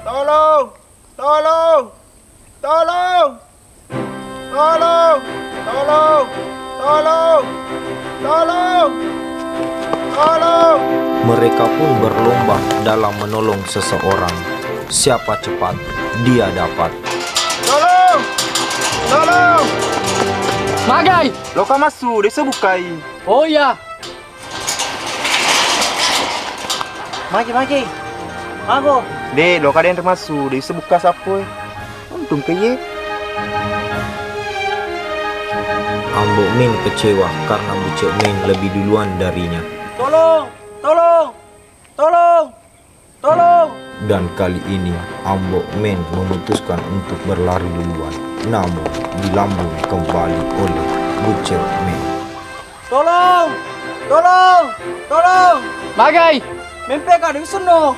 Tolong! Tolong! Tolong! Tolong! Tolong! Tolong! Tolong! Tolong! Mereka pun berlomba dalam menolong seseorang. Siapa cepat, dia dapat. Tolong! Tolong! Magai! Loka masuk, desa bukai. Oh ya, Magi. Mago. Dek, loka ada yang termasuk, desa buka siapa? Untung ke ye. Ambok Min kecewa karena Bucek Min lebih duluan darinya. Tolong. Dan kali ini Ambok Min memutuskan untuk berlari duluan. Namun dilambung kembali oleh Bucek Min. Tolong. Magai! Mimpi kau di sono.